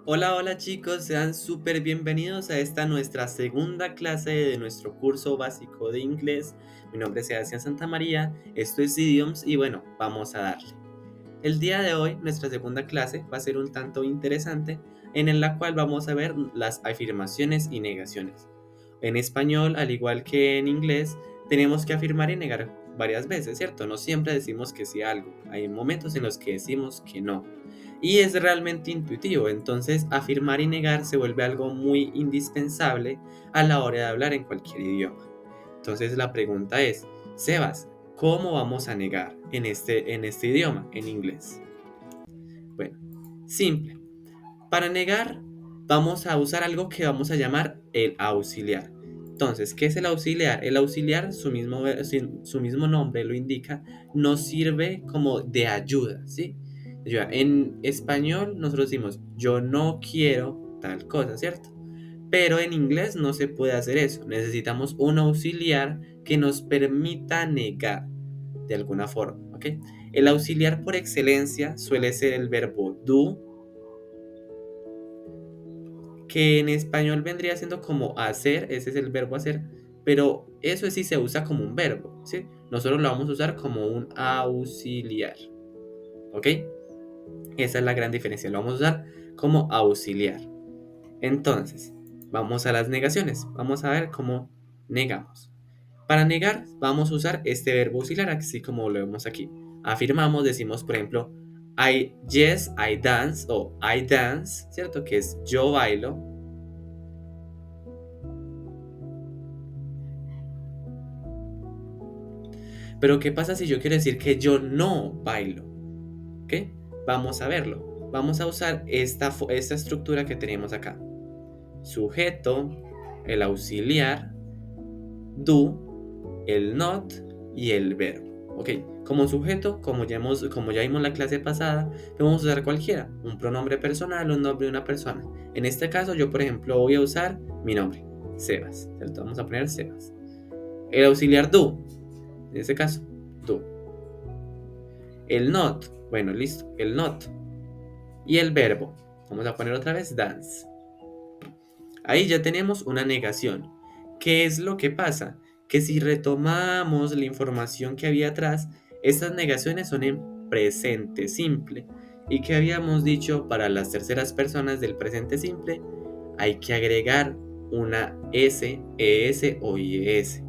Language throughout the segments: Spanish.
Hola chicos, sean súper bienvenidos a esta nuestra segunda clase de nuestro curso básico de inglés. Mi nombre es Sebastián Santamaría, esto es Idioms y bueno, vamos a darle. El día de hoy nuestra segunda clase va a ser un tanto interesante en la cual vamos a ver las afirmaciones y negaciones. En español, al igual que en inglés, tenemos que afirmar y negar varias veces, ¿cierto? No siempre decimos que sí a algo, hay momentos en los que decimos que no. Y es realmente intuitivo, entonces afirmar y negar se vuelve algo muy indispensable a la hora de hablar en cualquier idioma. Entonces la pregunta es, Sebas, ¿cómo vamos a negar en este idioma, en inglés? Bueno, simple. Para negar, vamos a usar algo que vamos a llamar el auxiliar. Entonces, ¿qué es el auxiliar? El auxiliar, su mismo nombre lo indica, nos sirve como de ayuda, ¿sí? Ayuda. En español nosotros decimos, yo no quiero tal cosa, ¿cierto? Pero en inglés no se puede hacer eso. Necesitamos un auxiliar que nos permita negar de alguna forma, ¿ok? El auxiliar por excelencia suele ser el verbo do, que en español vendría siendo como hacer, ese es el verbo hacer, pero eso sí se usa como un verbo, ¿sí? Nosotros lo vamos a usar como un auxiliar, ¿ok? Esa es la gran diferencia, lo vamos a usar como auxiliar. Entonces, vamos a las negaciones, vamos a ver cómo negamos. Para negar, vamos a usar este verbo auxiliar, así como lo vemos aquí. Afirmamos, decimos, por ejemplo, yes, I dance, o I dance, ¿cierto? Que es yo bailo. Pero ¿qué pasa si yo quiero decir que yo no bailo? ¿Ok? Vamos a verlo. Vamos a usar esta estructura que tenemos acá. Sujeto, el auxiliar, do, el not y el verbo. ¿Ok? Como sujeto, como ya vimos en la clase pasada, vamos a usar cualquiera. Un pronombre personal, un nombre de una persona. En este caso, yo por ejemplo voy a usar mi nombre, Sebas. ¿Cierto? Vamos a poner Sebas. El auxiliar do. En este caso, do. El not, bueno, listo, el not. Y el verbo, vamos a poner otra vez dance. Ahí ya tenemos una negación. ¿Qué es lo que pasa? Que si retomamos la información que había atrás, estas negaciones son en presente simple. ¿Y que habíamos dicho para las terceras personas del presente simple? Hay que agregar una S, ES o IES.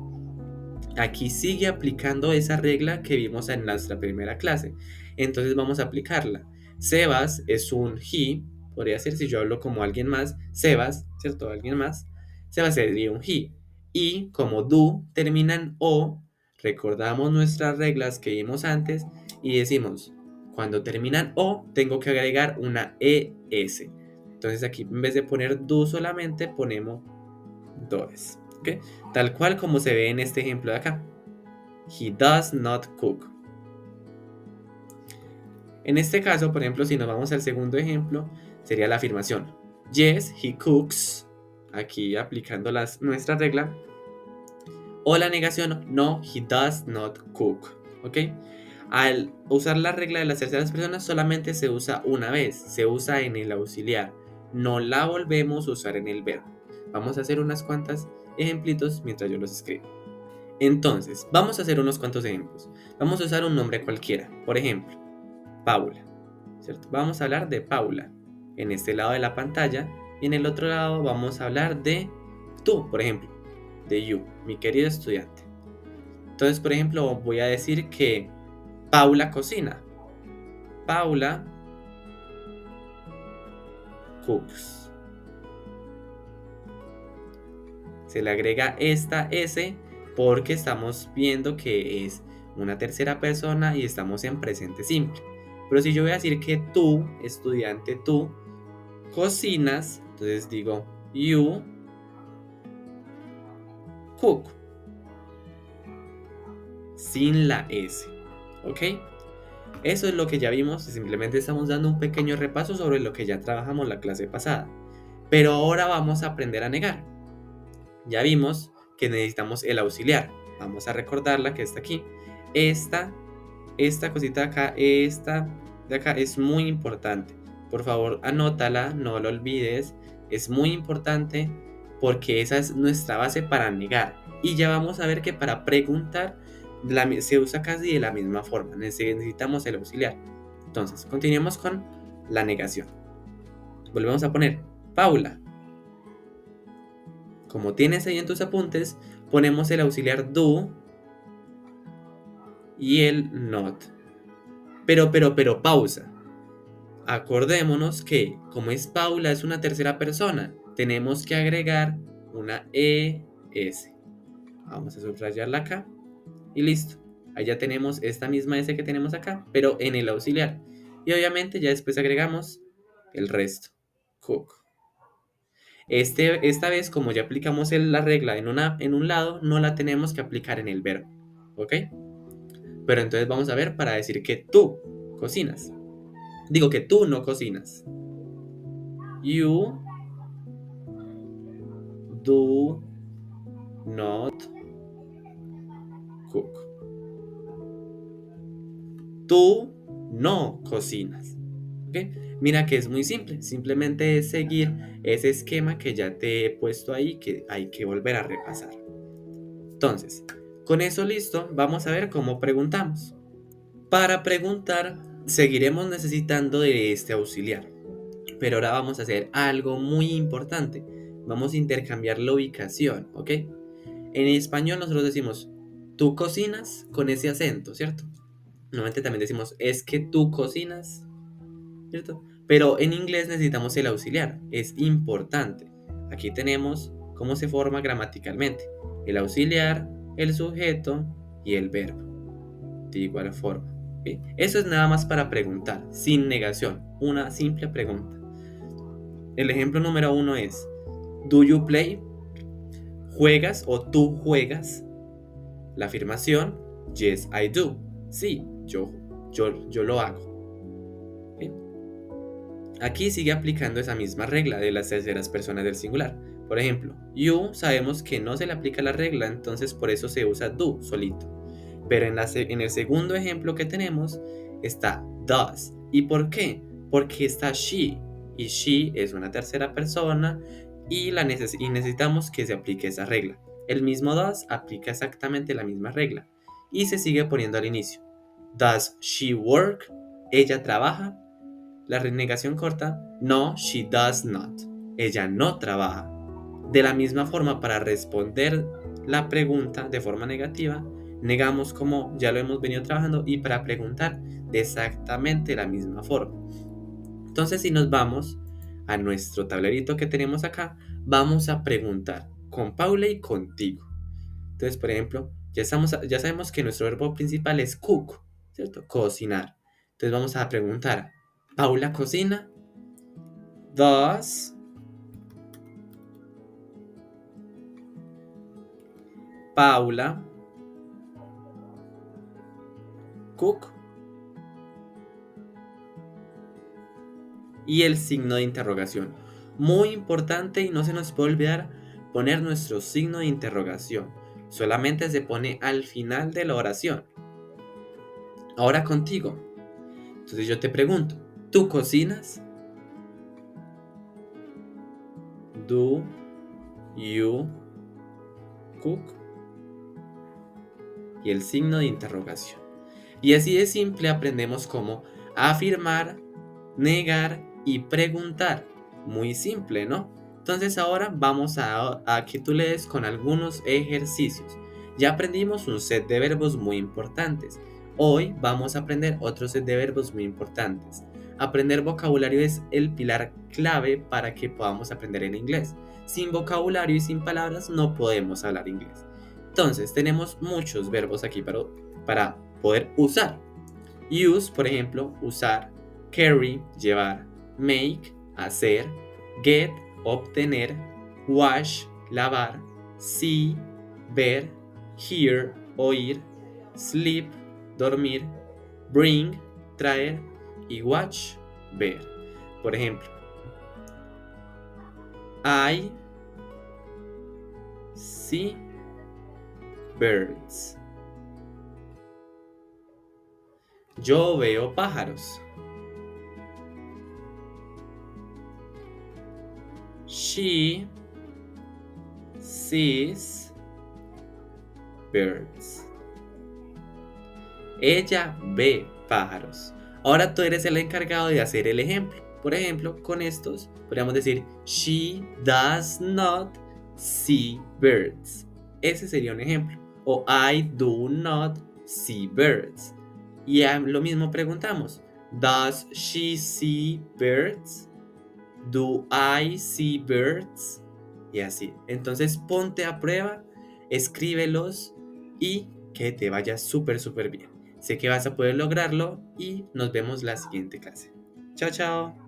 Aquí sigue aplicando esa regla que vimos en nuestra primera clase. Entonces vamos a aplicarla. Sebas es un he, podría ser si yo hablo como alguien más, Sebas, ¿cierto? Alguien más. Sebas sería un he. Y como do termina en o, recordamos nuestras reglas que vimos antes y decimos, cuando terminan o, tengo que agregar una ES. Entonces aquí en vez de poner do solamente, ponemos does. ¿Okay? Tal cual como se ve en este ejemplo de acá. He does not cook. En este caso, por ejemplo, si nos vamos al segundo ejemplo, sería la afirmación. Yes, he cooks. Aquí aplicando nuestra regla. O la negación, no, he does not cook. ¿Ok? Al usar la regla de las terceras personas solamente se usa una vez. Se usa en el auxiliar. No la volvemos a usar en el verbo. Vamos a hacer unas cuantas ejemplitos mientras yo los escribo. Entonces, vamos a hacer unos cuantos ejemplos. Vamos a usar un nombre cualquiera. Por ejemplo, Paula. ¿Cierto? Vamos a hablar de Paula en este lado de la pantalla y en el otro lado vamos a hablar de tú, por ejemplo, de you, mi querido estudiante. Entonces, por ejemplo, voy a decir que Paula cocina. Paula cooks. Se le agrega esta S porque estamos viendo que es una tercera persona y estamos en presente simple. Pero si yo voy a decir que tú, estudiante, tú cocinas, entonces digo you cook sin la S, ¿ok? Eso es lo que ya vimos y simplemente estamos dando un pequeño repaso sobre lo que ya trabajamos la clase pasada. Pero ahora vamos a aprender a negar. Ya vimos que necesitamos el auxiliar. Vamos a recordarla que está aquí. Esta esta cosita de acá, esta de acá es muy importante. Por favor, anótala, no lo olvides. Es muy importante porque esa es nuestra base para negar. Y ya vamos a ver que para preguntar se usa casi de la misma forma. Necesitamos el auxiliar. Entonces, continuemos con la negación. Volvemos a poner Paula. Como tienes ahí en tus apuntes, ponemos el auxiliar do y el not. Pero, pausa. Acordémonos que, como es Paula, es una tercera persona, tenemos que agregar una ES. Vamos a subrayarla acá y listo. Ahí ya tenemos esta misma S que tenemos acá, pero en el auxiliar. Y obviamente ya después agregamos el resto. Cook. Esta vez, como ya aplicamos la regla en un lado, no la tenemos que aplicar en el verbo. ¿Ok? Pero entonces vamos a ver para decir que tú cocinas. Digo que tú no cocinas. You do not cook. Tú no cocinas. ¿Ok? Mira que es muy simple. Simplemente es seguir ese esquema que ya te he puesto ahí, que hay que volver a repasar. Entonces, con eso listo, vamos a ver cómo preguntamos. Para preguntar, seguiremos necesitando de este auxiliar. Pero ahora vamos a hacer algo muy importante. Vamos a intercambiar la ubicación, ¿ok? En español nosotros decimos, tú cocinas con ese acento, ¿cierto? Normalmente también decimos, es que tú cocinas, ¿cierto? Pero en inglés necesitamos el auxiliar, es importante. Aquí tenemos cómo se forma gramaticalmente. El auxiliar, el sujeto y el verbo. De igual forma. ¿Ok? Eso es nada más para preguntar, sin negación, una simple pregunta. El ejemplo número 1 es, ¿do you play? ¿Juegas o tú juegas? La afirmación, yes, I do. Sí, yo lo hago. ¿Sí? Aquí sigue aplicando esa misma regla de las terceras personas del singular. Por ejemplo, you sabemos que no se le aplica la regla, entonces por eso se usa do solito. Pero en el segundo ejemplo que tenemos está does. ¿Y por qué? Porque está she. Y she es una tercera persona y necesitamos que se aplique esa regla. El mismo does aplica exactamente la misma regla. Y se sigue poniendo al inicio. Does she work? ¿Ella trabaja? La renegación corta. No, she does not. Ella no trabaja. De la misma forma, para responder la pregunta de forma negativa, negamos como ya lo hemos venido trabajando y para preguntar de exactamente la misma forma. Entonces, si nos vamos a nuestro tablerito que tenemos acá, vamos a preguntar con Paula y contigo. Entonces, por ejemplo, ya sabemos que nuestro verbo principal es cook, ¿cierto? Cocinar. Entonces vamos a preguntar, ¿Paula cocina? Does Paula cook? Y el signo de interrogación. Muy importante y no se nos puede olvidar poner nuestro signo de interrogación. Solamente se pone al final de la oración. Ahora contigo. Entonces yo te pregunto, ¿tú cocinas? Do you cook? Y el signo de interrogación. Y así de simple aprendemos cómo afirmar, negar y preguntar. Muy simple, ¿no? Entonces ahora vamos a que tú lees con algunos ejercicios. Ya aprendimos un set de verbos muy importantes. Hoy vamos a aprender otro set de verbos muy importantes. Aprender vocabulario es el pilar clave para que podamos aprender en inglés. Sin vocabulario y sin palabras no podemos hablar inglés. Entonces tenemos muchos verbos aquí para poder usar. Use, por ejemplo, usar. Carry, llevar. Make, hacer. Get, obtener. Wash, lavar. See, ver. Hear, oír. Sleep, dormir. Bring, traer. Y watch, ver. Por ejemplo, I see birds. Yo veo pájaros. She sees birds. Ella ve pájaros. Ahora tú eres el encargado de hacer el ejemplo. Por ejemplo, con estos podríamos decir she does not see birds. Ese sería un ejemplo. O I do not see birds. Y lo mismo preguntamos. Does she see birds? Do I see birds? Y así. Entonces ponte a prueba, escríbelos y que te vaya súper, súper bien. Sé que vas a poder lograrlo y nos vemos la siguiente clase. Chao, chao.